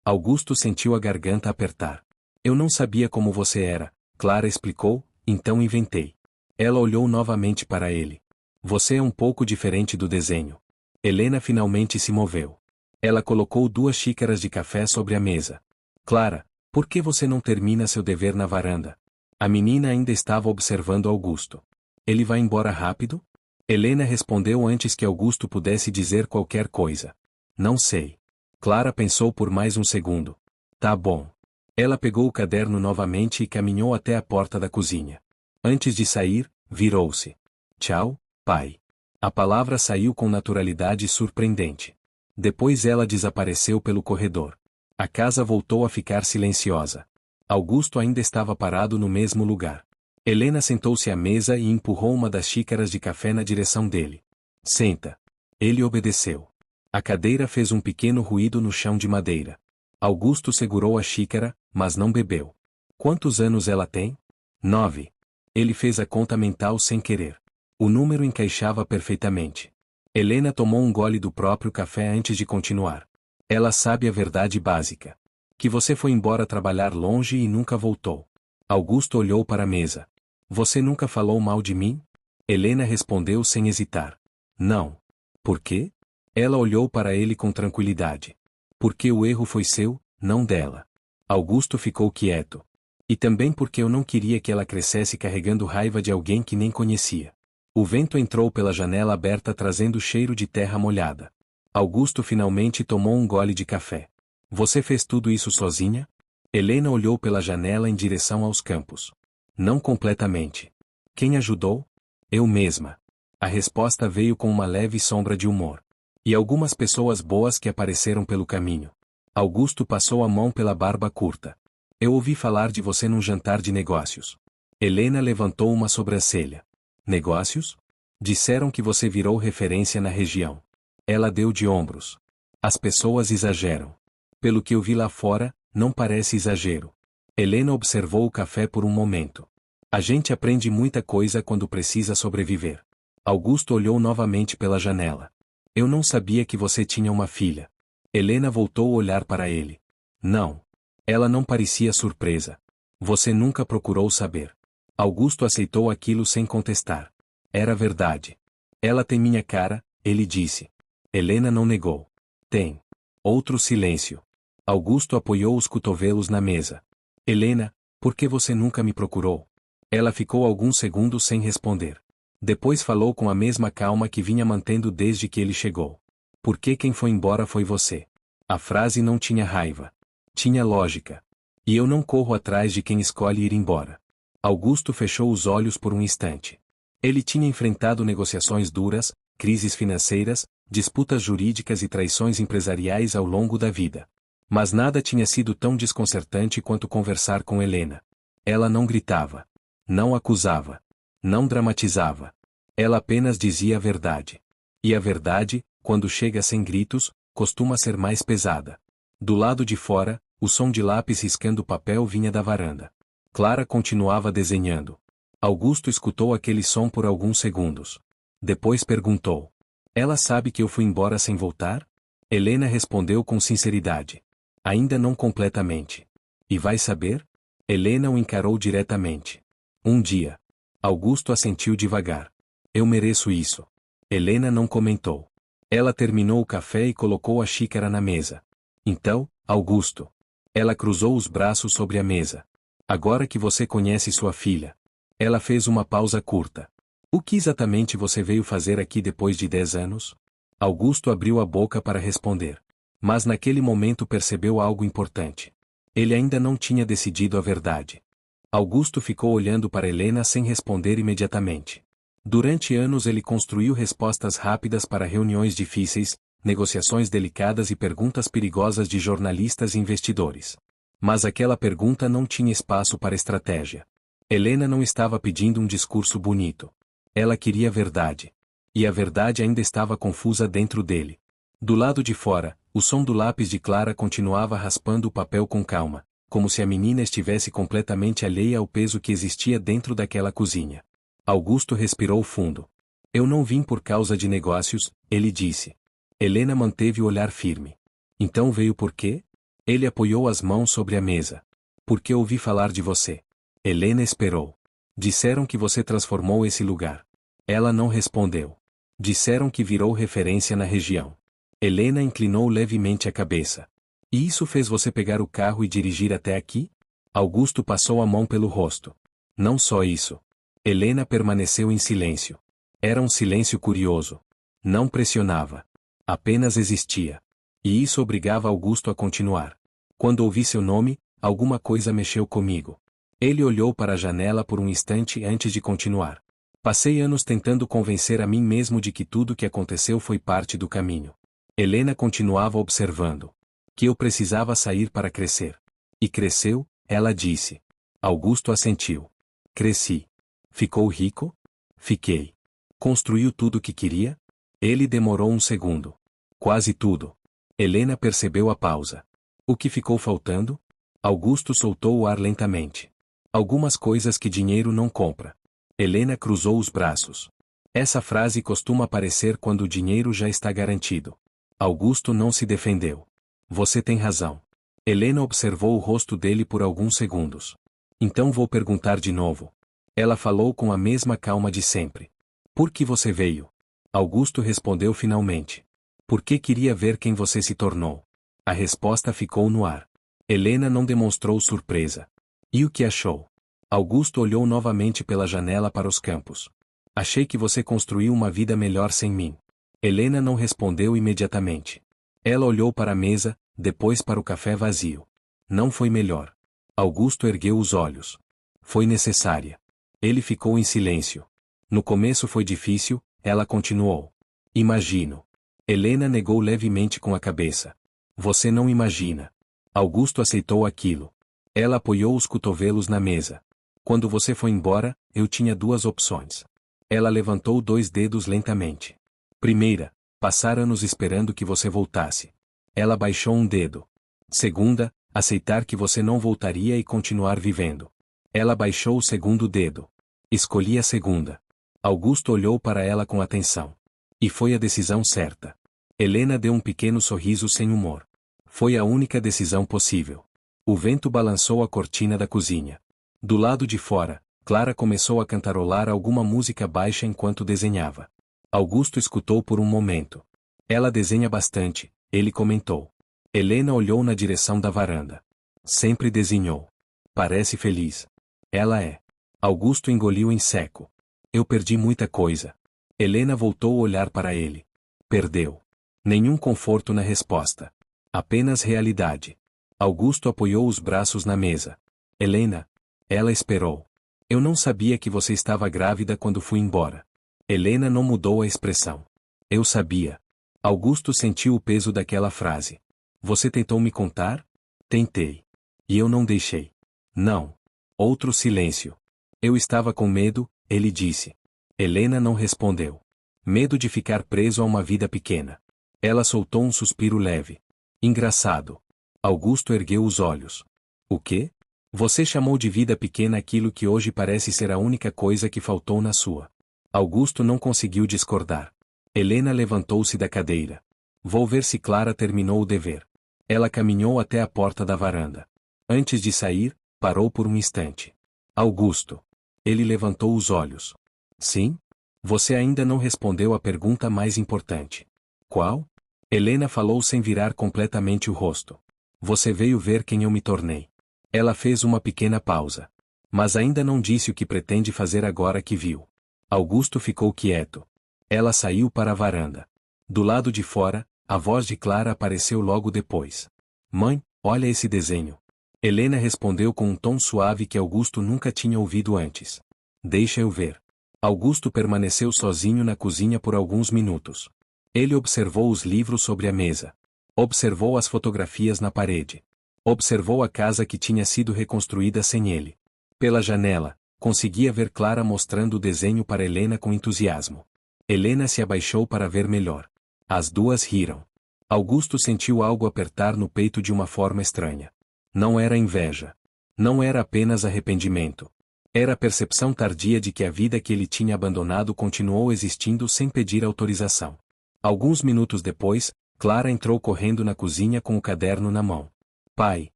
Speaker 1: Augusto sentiu a garganta apertar. Eu não sabia como você era, Clara explicou, então inventei. Ela olhou novamente para ele. Você é um pouco diferente do desenho. Helena finalmente se moveu. Ela colocou 2 xícaras de café sobre a mesa. Clara, por que você não termina seu dever na varanda? A menina ainda estava observando Augusto. Ele vai embora rápido? Helena respondeu antes que Augusto pudesse dizer qualquer coisa. Não sei. Clara pensou por mais um segundo. Tá bom. Ela pegou o caderno novamente e caminhou até a porta da cozinha. Antes de sair, virou-se. Tchau, pai. A palavra saiu com naturalidade surpreendente. Depois ela desapareceu pelo corredor. A casa voltou a ficar silenciosa. Augusto ainda estava parado no mesmo lugar. Helena sentou-se à mesa e empurrou uma das xícaras de café na direção dele. Senta. Ele obedeceu. A cadeira fez um pequeno ruído no chão de madeira. Augusto segurou a xícara, mas não bebeu. Quantos anos ela tem? 9. Ele fez a conta mental sem querer. O número encaixava perfeitamente. Helena tomou um gole do próprio café antes de continuar. Ela sabe a verdade básica. Que você foi embora trabalhar longe e nunca voltou. Augusto olhou para a mesa. Você nunca falou mal de mim? Helena respondeu sem hesitar. Não. Por quê? Ela olhou para ele com tranquilidade. Porque o erro foi seu, não dela. Augusto ficou quieto. E também porque eu não queria que ela crescesse carregando raiva de alguém que nem conhecia. O vento entrou pela janela aberta trazendo cheiro de terra molhada. Augusto finalmente tomou um gole de café. Você fez tudo isso sozinha? Helena olhou pela janela em direção aos campos. Não completamente. Quem ajudou? Eu mesma. A resposta veio com uma leve sombra de humor. E algumas pessoas boas que apareceram pelo caminho. Augusto passou a mão pela barba curta. Eu ouvi falar de você num jantar de negócios. Helena levantou uma sobrancelha. Negócios? Disseram que você virou referência na região. Ela deu de ombros. As pessoas exageram. Pelo que eu vi lá fora, não parece exagero. Helena observou o café por um momento. A gente aprende muita coisa quando precisa sobreviver. Augusto olhou novamente pela janela. Eu não sabia que você tinha uma filha. Helena voltou a olhar para ele. Não. Ela não parecia surpresa. Você nunca procurou saber. Augusto aceitou aquilo sem contestar. Era verdade. Ela tem minha cara, ele disse. Helena não negou. Tem. Outro silêncio. Augusto apoiou os cotovelos na mesa. Helena, por que você nunca me procurou? Ela ficou alguns segundos sem responder. Depois falou com a mesma calma que vinha mantendo desde que ele chegou. Porque quem foi embora foi você. A frase não tinha raiva. Tinha lógica. E eu não corro atrás de quem escolhe ir embora. Augusto fechou os olhos por um instante. Ele tinha enfrentado negociações duras, crises financeiras, disputas jurídicas e traições empresariais ao longo da vida. Mas nada tinha sido tão desconcertante quanto conversar com Helena. Ela não gritava. Não acusava. Não dramatizava. Ela apenas dizia a verdade. E a verdade, quando chega sem gritos, costuma ser mais pesada. Do lado de fora, o som de lápis riscando papel vinha da varanda. Clara continuava desenhando. Augusto escutou aquele som por alguns segundos. Depois perguntou. Ela sabe que eu fui embora sem voltar? Helena respondeu com sinceridade. Ainda não completamente. E vai saber? Helena o encarou diretamente. Um dia. Augusto assentiu devagar. Eu mereço isso. Helena não comentou. Ela terminou o café e colocou a xícara na mesa. Então, Augusto. Ela cruzou os braços sobre a mesa. Agora que você conhece sua filha. Ela fez uma pausa curta. O que exatamente você veio fazer aqui depois de 10 anos? Augusto abriu a boca para responder. Mas naquele momento percebeu algo importante. Ele ainda não tinha decidido a verdade. Augusto ficou olhando para Helena sem responder imediatamente. Durante anos ele construiu respostas rápidas para reuniões difíceis, negociações delicadas e perguntas perigosas de jornalistas e investidores. Mas aquela pergunta não tinha espaço para estratégia. Helena não estava pedindo um discurso bonito. Ela queria verdade. E a verdade ainda estava confusa dentro dele. Do lado de fora, o som do lápis de Clara continuava raspando o papel com calma, como se a menina estivesse completamente alheia ao peso que existia dentro daquela cozinha. Augusto respirou fundo. Eu não vim por causa de negócios, ele disse. Helena manteve o olhar firme. Então veio por quê? Ele apoiou as mãos sobre a mesa. Porque ouvi falar de você. Helena esperou. Disseram que você transformou esse lugar. Ela não respondeu. Disseram que virou referência na região. Helena inclinou levemente a cabeça. E isso fez você pegar o carro e dirigir até aqui? Augusto passou a mão pelo rosto. Não só isso. Helena permaneceu em silêncio. Era um silêncio curioso. Não pressionava. Apenas existia. E isso obrigava Augusto a continuar. Quando ouvi seu nome, alguma coisa mexeu comigo. Ele olhou para a janela por um instante antes de continuar. Passei anos tentando convencer a mim mesmo de que tudo o que aconteceu foi parte do caminho. Helena continuava observando. Que eu precisava sair para crescer. E cresceu, ela disse. Augusto assentiu. Cresci. Ficou rico? Fiquei. Construiu tudo o que queria? Ele demorou um segundo. Quase tudo. Helena percebeu a pausa. O que ficou faltando? Augusto soltou o ar lentamente. Algumas coisas que dinheiro não compra. Helena cruzou os braços. Essa frase costuma aparecer quando o dinheiro já está garantido. Augusto não se defendeu. Você tem razão. Helena observou o rosto dele por alguns segundos. Então vou perguntar de novo. Ela falou com a mesma calma de sempre. Por que você veio? Augusto respondeu finalmente. Porque queria ver quem você se tornou. A resposta ficou no ar. Helena não demonstrou surpresa. E o que achou? Augusto olhou novamente pela janela para os campos. Achei que você construiu uma vida melhor sem mim. Helena não respondeu imediatamente. Ela olhou para a mesa, depois para o café vazio. Não foi melhor. Augusto ergueu os olhos. Foi necessária. Ele ficou em silêncio. No começo foi difícil, ela continuou. Imagino. Helena negou levemente com a cabeça. Você não imagina. Augusto aceitou aquilo. Ela apoiou os cotovelos na mesa. Quando você foi embora, eu tinha duas opções. Ela levantou 2 dedos lentamente. Primeira, passar anos esperando que você voltasse. Ela baixou um dedo. Segunda, aceitar que você não voltaria e continuar vivendo. Ela baixou o segundo dedo. Escolhi a segunda. Augusto olhou para ela com atenção. E foi a decisão certa. Helena deu um pequeno sorriso sem humor. Foi a única decisão possível. O vento balançou a cortina da cozinha. Do lado de fora, Clara começou a cantarolar alguma música baixa enquanto desenhava. Augusto escutou por um momento. Ela desenha bastante, ele comentou. Helena olhou na direção da varanda. Sempre desenhou. Parece feliz. Ela é. Augusto engoliu em seco. Eu perdi muita coisa. Helena voltou a olhar para ele. Perdeu. Nenhum conforto na resposta. Apenas realidade. Augusto apoiou os braços na mesa. Helena. Ela esperou. Eu não sabia que você estava grávida quando fui embora. Helena não mudou a expressão. Eu sabia. Augusto sentiu o peso daquela frase. Você tentou me contar? Tentei. E eu não deixei. Não. Outro silêncio. Eu estava com medo, ele disse. Helena não respondeu. Medo de ficar preso a uma vida pequena. Ela soltou um suspiro leve. Engraçado. Augusto ergueu os olhos. O quê? Você chamou de vida pequena aquilo que hoje parece ser a única coisa que faltou na sua. Augusto não conseguiu discordar. Helena levantou-se da cadeira. Vou ver se Clara terminou o dever. Ela caminhou até a porta da varanda. Antes de sair, parou por um instante. Augusto. Ele levantou os olhos. Sim? Você ainda não respondeu à pergunta mais importante. Qual? Helena falou sem virar completamente o rosto. Você veio ver quem eu me tornei. Ela fez uma pequena pausa. Mas ainda não disse o que pretende fazer agora que viu. Augusto ficou quieto. Ela saiu para a varanda. Do lado de fora, a voz de Clara apareceu logo depois. Mãe, olha esse desenho. Helena respondeu com um tom suave que Augusto nunca tinha ouvido antes. Deixa eu ver. Augusto permaneceu sozinho na cozinha por alguns minutos. Ele observou os livros sobre a mesa. Observou as fotografias na parede. Observou a casa que tinha sido reconstruída sem ele. Pela janela, conseguia ver Clara mostrando o desenho para Helena com entusiasmo. Helena se abaixou para ver melhor. As duas riram. Augusto sentiu algo apertar no peito de uma forma estranha. Não era inveja. Não era apenas arrependimento. Era a percepção tardia de que a vida que ele tinha abandonado continuou existindo sem pedir autorização. Alguns minutos depois, Clara entrou correndo na cozinha com o caderno na mão. Pai!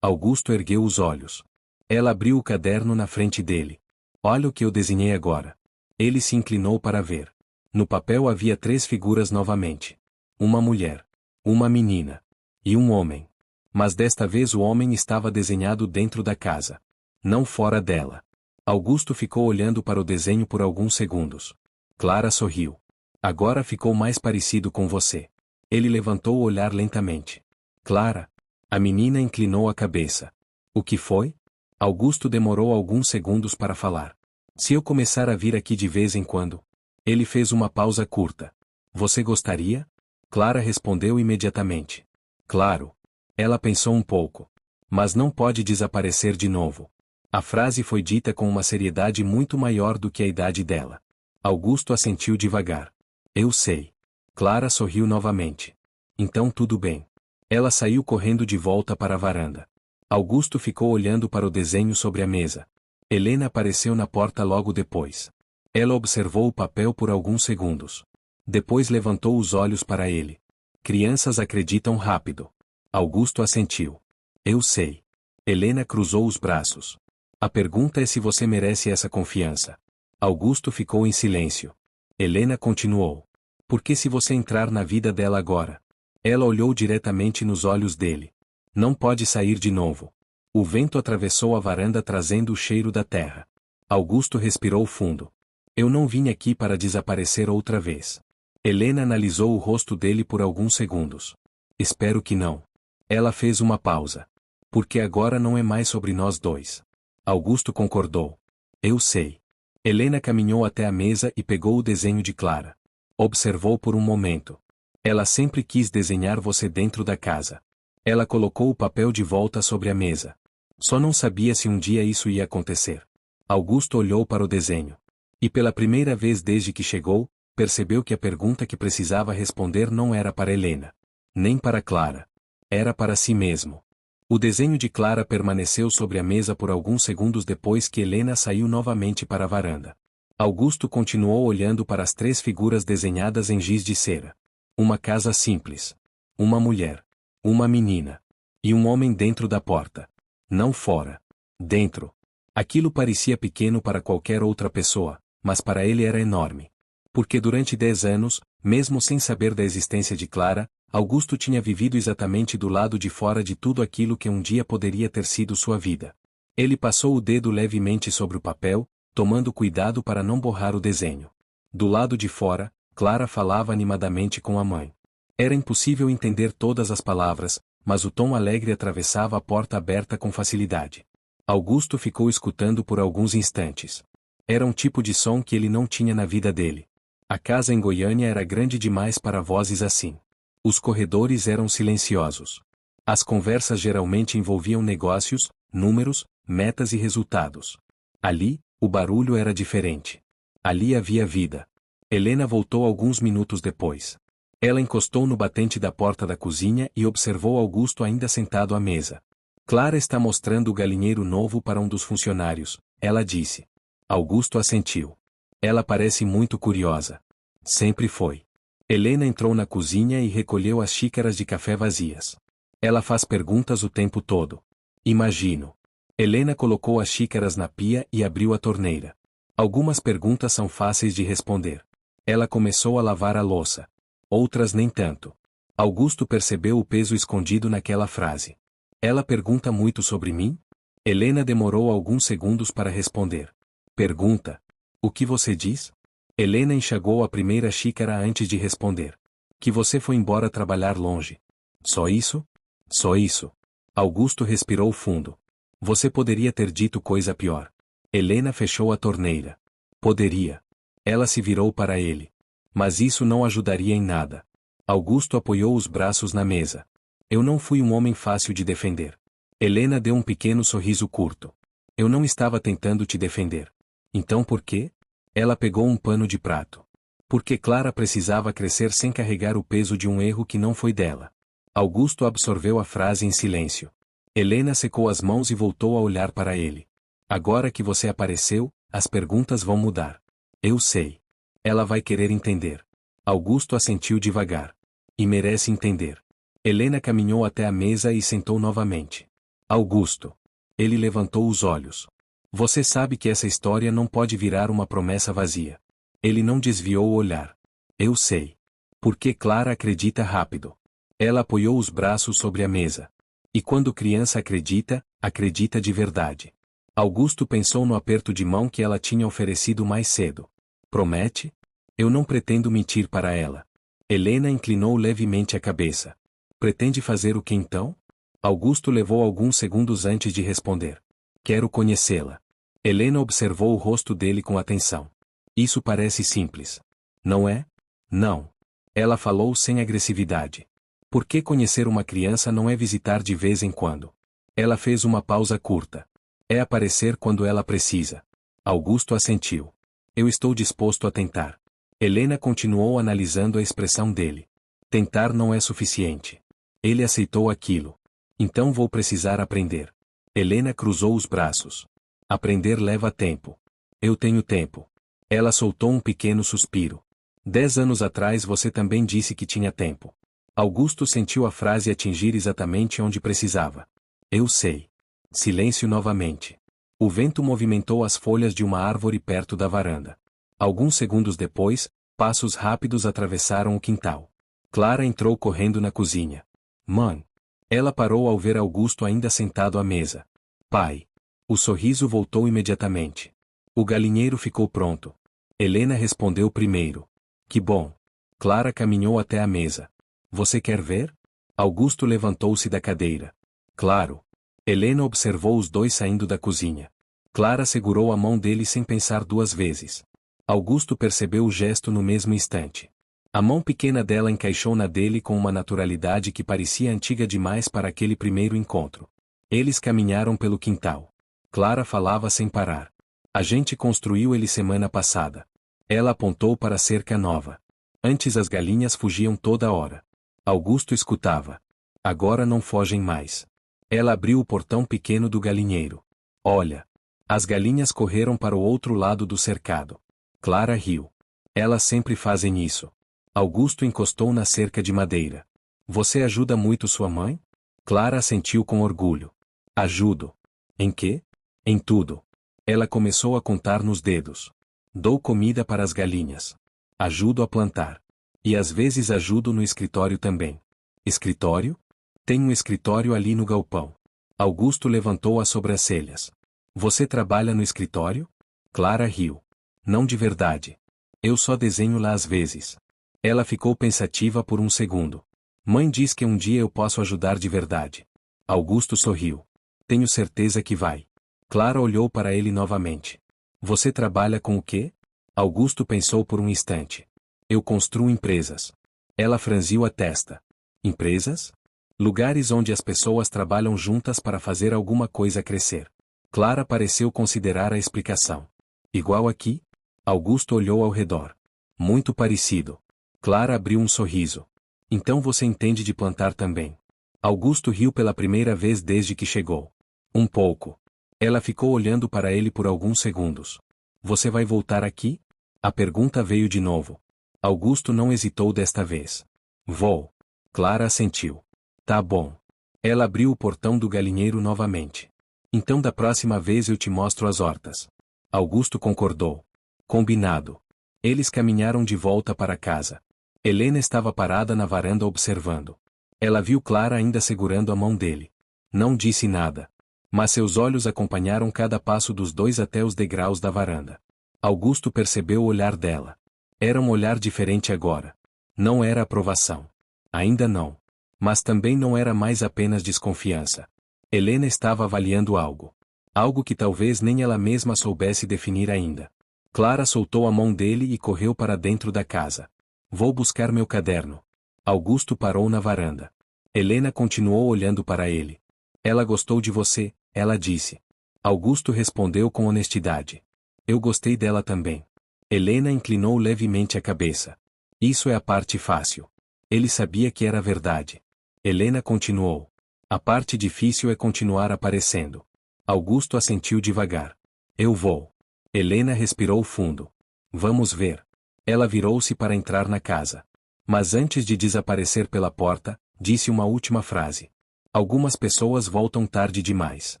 Speaker 1: Augusto ergueu os olhos. Ela abriu o caderno na frente dele. Olha o que eu desenhei agora. Ele se inclinou para ver. No papel havia 3 figuras novamente. Uma mulher. Uma menina. E um homem. Mas desta vez o homem estava desenhado dentro da casa. Não fora dela. Augusto ficou olhando para o desenho por alguns segundos. Clara sorriu. Agora ficou mais parecido com você. Ele levantou o olhar lentamente. Clara. A menina inclinou a cabeça. O que foi? Augusto demorou alguns segundos para falar. Se eu começar a vir aqui de vez em quando? Ele fez uma pausa curta. Você gostaria? Clara respondeu imediatamente. Claro. Ela pensou um pouco. Mas não pode desaparecer de novo. A frase foi dita com uma seriedade muito maior do que a idade dela. Augusto assentiu devagar. Eu sei. Clara sorriu novamente. Então tudo bem. Ela saiu correndo de volta para a varanda. Augusto ficou olhando para o desenho sobre a mesa. Helena apareceu na porta logo depois. Ela observou o papel por alguns segundos. Depois levantou os olhos para ele. Crianças acreditam rápido. Augusto assentiu. Eu sei. Helena cruzou os braços. A pergunta é se você merece essa confiança. Augusto ficou em silêncio. Helena continuou. Porque se você entrar na vida dela agora? Ela olhou diretamente nos olhos dele. Não pode sair de novo. O vento atravessou a varanda trazendo o cheiro da terra. Augusto respirou fundo. Eu não vim aqui para desaparecer outra vez. Helena analisou o rosto dele por alguns segundos. Espero que não. Ela fez uma pausa. Porque agora não é mais sobre nós dois. Augusto concordou. Eu sei. Helena caminhou até a mesa e pegou o desenho de Clara. Observou por um momento. Ela sempre quis desenhar você dentro da casa. Ela colocou o papel de volta sobre a mesa. Só não sabia se um dia isso ia acontecer. Augusto olhou para o desenho. E pela primeira vez desde que chegou, percebeu que a pergunta que precisava responder não era para Helena. Nem para Clara. Era para si mesmo. O desenho de Clara permaneceu sobre a mesa por alguns segundos depois que Helena saiu novamente para a varanda. Augusto continuou olhando para as 3 figuras desenhadas em giz de cera. Uma casa simples. Uma mulher. Uma menina. E um homem dentro da porta. Não fora. Dentro. Aquilo parecia pequeno para qualquer outra pessoa, mas para ele era enorme. Porque durante 10 anos, mesmo sem saber da existência de Clara, Augusto tinha vivido exatamente do lado de fora de tudo aquilo que um dia poderia ter sido sua vida. Ele passou o dedo levemente sobre o papel, tomando cuidado para não borrar o desenho. Do lado de fora, Clara falava animadamente com a mãe. Era impossível entender todas as palavras, mas o tom alegre atravessava a porta aberta com facilidade. Augusto ficou escutando por alguns instantes. Era um tipo de som que ele não tinha na vida dele. A casa em Goiânia era grande demais para vozes assim. Os corredores eram silenciosos. As conversas geralmente envolviam negócios, números, metas e resultados. Ali, o barulho era diferente. Ali havia vida. Helena voltou alguns minutos depois. Ela encostou no batente da porta da cozinha e observou Augusto ainda sentado à mesa. Clara está mostrando o galinheiro novo para um dos funcionários, ela disse. Augusto assentiu. Ela parece muito curiosa. Sempre foi. Helena entrou na cozinha e recolheu as xícaras de café vazias. Ela faz perguntas o tempo todo. Imagino. Helena colocou as xícaras na pia e abriu a torneira. Algumas perguntas são fáceis de responder. Ela começou a lavar a louça. Outras nem tanto. Augusto percebeu o peso escondido naquela frase. Ela pergunta muito sobre mim? Helena demorou alguns segundos para responder. Pergunta. O que você diz? Helena enxagou a primeira xícara antes de responder. Que você foi embora trabalhar longe. Só isso? Só isso. Augusto respirou fundo. Você poderia ter dito coisa pior. Helena fechou a torneira. Poderia. Ela se virou para ele. Mas isso não ajudaria em nada. Augusto apoiou os braços na mesa. Eu não fui um homem fácil de defender. Helena deu um pequeno sorriso curto. Eu não estava tentando te defender. Então por quê? Ela pegou um pano de prato. Porque Clara precisava crescer sem carregar o peso de um erro que não foi dela. Augusto absorveu a frase em silêncio. Helena secou as mãos e voltou a olhar para ele. Agora que você apareceu, as perguntas vão mudar. Eu sei. Ela vai querer entender. Augusto assentiu devagar. E merece entender. Helena caminhou até a mesa e sentou novamente. Augusto. Ele levantou os olhos. Você sabe que essa história não pode virar uma promessa vazia. Ele não desviou o olhar. Eu sei. Porque Clara acredita rápido. Ela apoiou os braços sobre a mesa. E quando criança acredita, acredita de verdade. Augusto pensou no aperto de mão que ela tinha oferecido mais cedo. Promete? Eu não pretendo mentir para ela. Helena inclinou levemente a cabeça. Pretende fazer o que então? Augusto levou alguns segundos antes de responder. Quero conhecê-la. Helena observou o rosto dele com atenção. Isso parece simples. Não é? Não. Ela falou sem agressividade. Por que conhecer uma criança não é visitar de vez em quando? Ela fez uma pausa curta. É aparecer quando ela precisa. Augusto assentiu. Eu estou disposto a tentar. Helena continuou analisando a expressão dele. Tentar não é suficiente. Ele aceitou aquilo. Então vou precisar aprender. Helena cruzou os braços. Aprender leva tempo. Eu tenho tempo. Ela soltou um pequeno suspiro. 10 anos atrás você também disse que tinha tempo. Augusto sentiu a frase atingir exatamente onde precisava. Eu sei. Silêncio novamente. O vento movimentou as folhas de uma árvore perto da varanda. Alguns segundos depois, passos rápidos atravessaram o quintal. Clara entrou correndo na cozinha. Mãe. Ela parou ao ver Augusto ainda sentado à mesa. Pai. O sorriso voltou imediatamente. O galinheiro ficou pronto. Helena respondeu primeiro. Que bom. Clara caminhou até a mesa. Você quer ver? Augusto levantou-se da cadeira. Claro. Helena observou os dois saindo da cozinha. Clara segurou a mão dele sem pensar duas vezes. Augusto percebeu o gesto no mesmo instante. A mão pequena dela encaixou na dele com uma naturalidade que parecia antiga demais para aquele primeiro encontro. Eles caminharam pelo quintal. Clara falava sem parar. A gente construiu ele semana passada. Ela apontou para a cerca nova. Antes as galinhas fugiam toda hora. Augusto escutava. Agora não fogem mais. Ela abriu o portão pequeno do galinheiro. Olha. As galinhas correram para o outro lado do cercado. Clara riu. Elas sempre fazem isso. Augusto encostou na cerca de madeira. Você ajuda muito sua mãe? Clara assentiu com orgulho. Ajudo. Em quê? Em tudo. Ela começou a contar nos dedos. Dou comida para as galinhas. Ajudo a plantar. E às vezes ajudo no escritório também. Escritório? Tem um escritório ali no galpão. Augusto levantou as sobrancelhas. Você trabalha no escritório? Clara riu. Não de verdade. Eu só desenho lá às vezes. Ela ficou pensativa por um segundo. Mãe diz que um dia eu posso ajudar de verdade. Augusto sorriu. Tenho certeza que vai. Clara olhou para ele novamente. Você trabalha com o quê? Augusto pensou por um instante. Eu construo empresas. Ela franziu a testa. Empresas? Lugares onde as pessoas trabalham juntas para fazer alguma coisa crescer. Clara pareceu considerar a explicação. Igual aqui? Augusto olhou ao redor. Muito parecido. Clara abriu um sorriso. Então você entende de plantar também. Augusto riu pela primeira vez desde que chegou. Um pouco. Ela ficou olhando para ele por alguns segundos. Você vai voltar aqui? A pergunta veio de novo. Augusto não hesitou desta vez. Vou. Clara assentiu. Tá bom. Ela abriu o portão do galinheiro novamente. Então da próxima vez eu te mostro as hortas. Augusto concordou. Combinado. Eles caminharam de volta para casa. Helena estava parada na varanda observando. Ela viu Clara ainda segurando a mão dele. Não disse nada. Mas seus olhos acompanharam cada passo dos dois até os degraus da varanda. Augusto percebeu o olhar dela. Era um olhar diferente agora. Não era aprovação. Ainda não. Mas também não era mais apenas desconfiança. Helena estava avaliando algo. Algo que talvez nem ela mesma soubesse definir ainda. Clara soltou a mão dele e correu para dentro da casa. Vou buscar meu caderno. Augusto parou na varanda. Helena continuou olhando para ele. Ela gostou de você, ela disse. Augusto respondeu com honestidade. Eu gostei dela também. Helena inclinou levemente a cabeça. Isso é a parte fácil. Ele sabia que era verdade. Helena continuou. A parte difícil é continuar aparecendo. Augusto assentiu devagar. Eu vou. Helena respirou fundo. Vamos ver. Ela virou-se para entrar na casa. Mas antes de desaparecer pela porta, disse uma última frase. Algumas pessoas voltam tarde demais.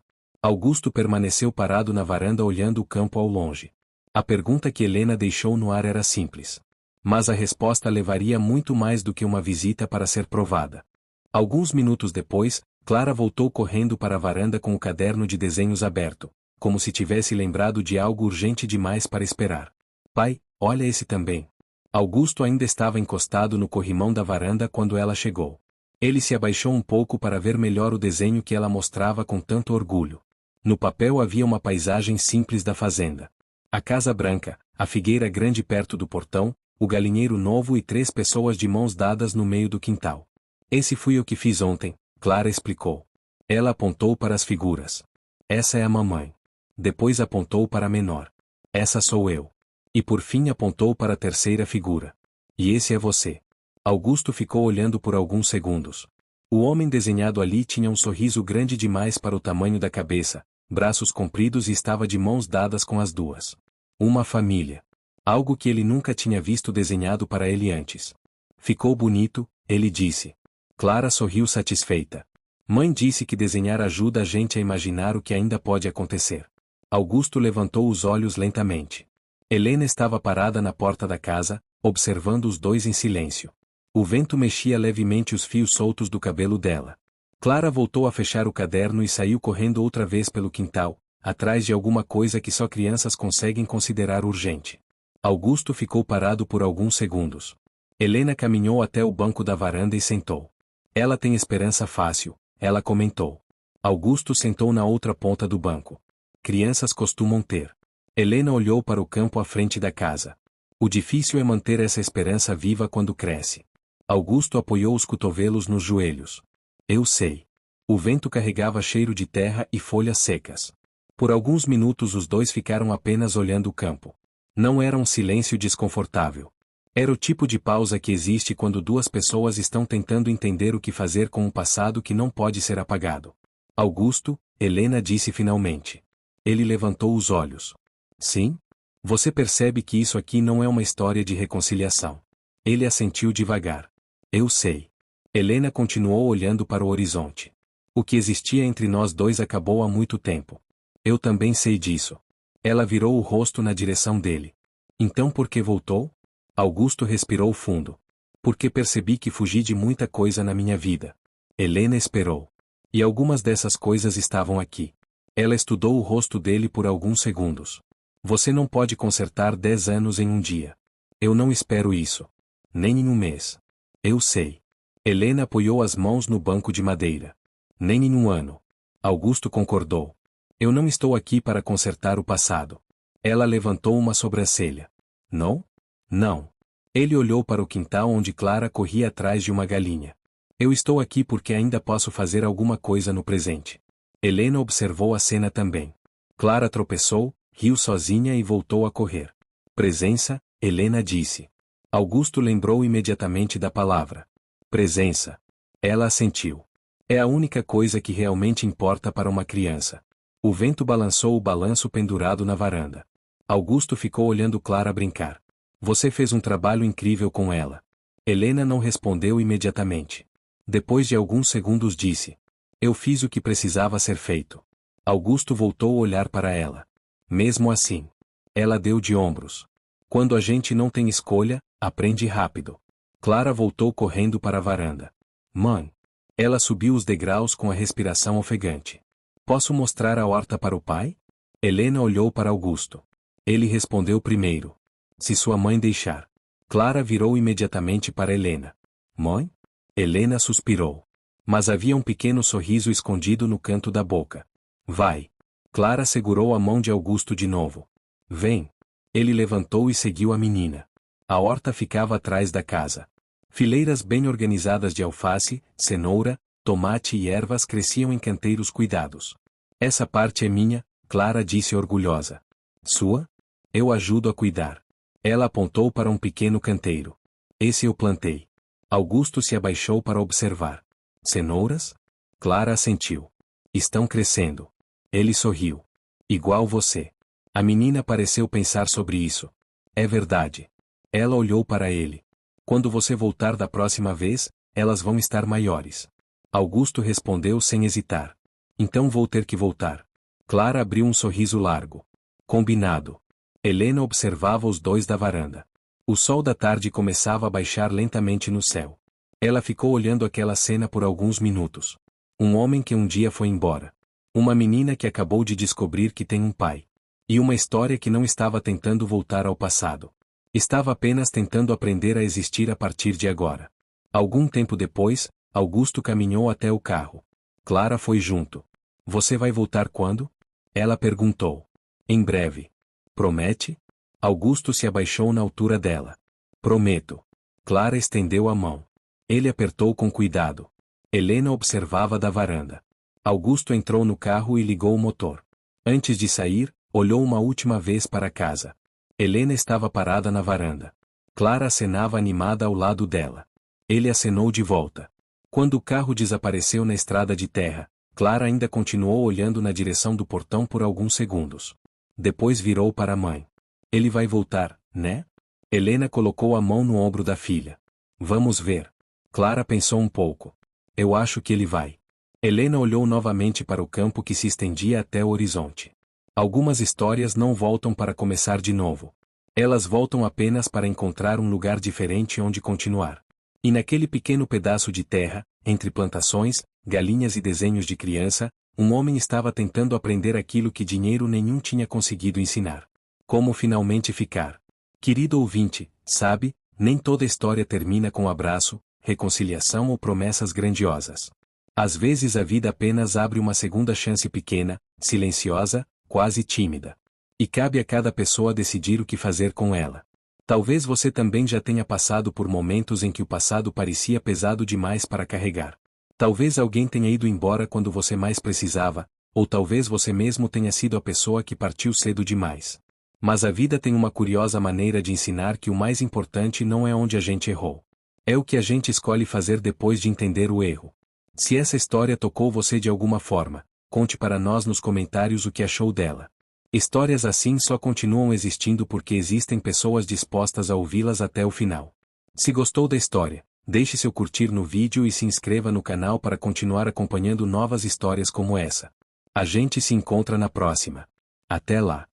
Speaker 1: Augusto permaneceu parado na varanda olhando o campo ao longe. A pergunta que Helena deixou no ar era simples. Mas a resposta levaria muito mais do que uma visita para ser provada. Alguns minutos depois, Clara voltou correndo para a varanda com o caderno de desenhos aberto, como se tivesse lembrado de algo urgente demais para esperar. Pai, olha esse também. Augusto ainda estava encostado no corrimão da varanda quando ela chegou. Ele se abaixou um pouco para ver melhor o desenho que ela mostrava com tanto orgulho. No papel havia uma paisagem simples da fazenda. A casa branca, a figueira grande perto do portão, o galinheiro novo e 3 pessoas de mãos dadas no meio do quintal. Esse fui eu que fiz ontem, Clara explicou. Ela apontou para as figuras. Essa é a mamãe. Depois apontou para a menor. Essa sou eu. E por fim apontou para a terceira figura. E esse é você. Augusto ficou olhando por alguns segundos. O homem desenhado ali tinha um sorriso grande demais para o tamanho da cabeça, braços compridos e estava de mãos dadas com as duas. Uma família. Algo que ele nunca tinha visto desenhado para ele antes. Ficou bonito, ele disse. Clara sorriu satisfeita. Mãe disse que desenhar ajuda a gente a imaginar o que ainda pode acontecer. Augusto levantou os olhos lentamente. Helena estava parada na porta da casa, observando os dois em silêncio. O vento mexia levemente os fios soltos do cabelo dela. Clara voltou a fechar o caderno e saiu correndo outra vez pelo quintal, atrás de alguma coisa que só crianças conseguem considerar urgente. Augusto ficou parado por alguns segundos. Helena caminhou até o banco da varanda e sentou. Ela tem esperança fácil, ela comentou. Augusto sentou na outra ponta do banco. Crianças costumam ter. Helena olhou para o campo à frente da casa. O difícil é manter essa esperança viva quando cresce. Augusto apoiou os cotovelos nos joelhos. Eu sei. O vento carregava cheiro de terra e folhas secas. Por alguns minutos os dois ficaram apenas olhando o campo. Não era um silêncio desconfortável. Era o tipo de pausa que existe quando duas pessoas estão tentando entender o que fazer com um passado que não pode ser apagado. Augusto, Helena disse finalmente. Ele levantou os olhos. Sim? Você percebe que isso aqui não é uma história de reconciliação. Ele assentiu devagar. Eu sei. Helena continuou olhando para o horizonte. O que existia entre nós dois acabou há muito tempo. Eu também sei disso. Ela virou o rosto na direção dele. Então por que voltou? Augusto respirou fundo. Porque percebi que fugi de muita coisa na minha vida. Helena esperou. E algumas dessas coisas estavam aqui. Ela estudou o rosto dele por alguns segundos. Você não pode consertar 10 anos em um dia. Eu não espero isso. Nem em um mês. Eu sei. Helena apoiou as mãos no banco de madeira. Nem em um ano. Augusto concordou. Eu não estou aqui para consertar o passado. Ela levantou uma sobrancelha. Não? Não. Ele olhou para o quintal onde Clara corria atrás de uma galinha. Eu estou aqui porque ainda posso fazer alguma coisa no presente. Helena observou a cena também. Clara tropeçou, riu sozinha e voltou a correr. Presença, Helena disse. Augusto lembrou imediatamente da palavra. Presença. Ela assentiu. É a única coisa que realmente importa para uma criança. O vento balançou o balanço pendurado na varanda. Augusto ficou olhando Clara brincar. Você fez um trabalho incrível com ela. Helena não respondeu imediatamente. Depois de alguns segundos disse. Eu fiz o que precisava ser feito. Augusto voltou a olhar para ela. Mesmo assim. Ela deu de ombros. Quando a gente não tem escolha, aprende rápido. Clara voltou correndo para a varanda. Mãe. Ela subiu os degraus com a respiração ofegante. Posso mostrar a horta para o pai? Helena olhou para Augusto. Ele respondeu primeiro. Se sua mãe deixar. Clara virou imediatamente para Helena. Mãe? Helena suspirou. Mas havia um pequeno sorriso escondido no canto da boca. Vai. Clara segurou a mão de Augusto de novo. Vem. Ele levantou e seguiu a menina. A horta ficava atrás da casa. Fileiras bem organizadas de alface, cenoura, tomate e ervas cresciam em canteiros cuidados. Essa parte é minha, Clara disse orgulhosa. Sua? Eu ajudo a cuidar. Ela apontou para um pequeno canteiro. Esse eu plantei. Augusto se abaixou para observar. Cenouras? Clara assentiu. Estão crescendo. Ele sorriu. Igual você. A menina pareceu pensar sobre isso. É verdade. Ela olhou para ele. Quando você voltar da próxima vez, elas vão estar maiores. Augusto respondeu sem hesitar. Então vou ter que voltar. Clara abriu um sorriso largo. Combinado. Helena observava os dois da varanda. O sol da tarde começava a baixar lentamente no céu. Ela ficou olhando aquela cena por alguns minutos. Um homem que um dia foi embora. Uma menina que acabou de descobrir que tem um pai. E uma história que não estava tentando voltar ao passado. Estava apenas tentando aprender a existir a partir de agora. Algum tempo depois, Augusto caminhou até o carro. Clara foi junto. Você vai voltar quando? Ela perguntou. Em breve. Promete? Augusto se abaixou na altura dela. Prometo. Clara estendeu a mão. Ele apertou com cuidado. Helena observava da varanda. Augusto entrou no carro e ligou o motor. Antes de sair, olhou uma última vez para casa. Helena estava parada na varanda. Clara acenava animada ao lado dela. Ele acenou de volta. Quando o carro desapareceu na estrada de terra, Clara ainda continuou olhando na direção do portão por alguns segundos. Depois virou para a mãe. Ele vai voltar, né? Helena colocou a mão no ombro da filha. Vamos ver. Clara pensou um pouco. Eu acho que ele vai. Helena olhou novamente para o campo que se estendia até o horizonte. Algumas histórias não voltam para começar de novo. Elas voltam apenas para encontrar um lugar diferente onde continuar. E naquele pequeno pedaço de terra, entre plantações, galinhas e desenhos de criança, um homem estava tentando aprender aquilo que dinheiro nenhum tinha conseguido ensinar. Como finalmente ficar. Querido ouvinte, sabe, nem toda história termina com abraço, reconciliação ou promessas grandiosas. Às vezes a vida apenas abre uma segunda chance pequena, silenciosa, quase tímida. E cabe a cada pessoa decidir o que fazer com ela. Talvez você também já tenha passado por momentos em que o passado parecia pesado demais para carregar. Talvez alguém tenha ido embora quando você mais precisava, ou talvez você mesmo tenha sido a pessoa que partiu cedo demais. Mas a vida tem uma curiosa maneira de ensinar que o mais importante não é onde a gente errou. É o que a gente escolhe fazer depois de entender o erro. Se essa história tocou você de alguma forma, conte para nós nos comentários o que achou dela. Histórias assim só continuam existindo porque existem pessoas dispostas a ouvi-las até o final. Se gostou da história, deixe seu curtir no vídeo e se inscreva no canal para continuar acompanhando novas histórias como essa. A gente se encontra na próxima. Até lá!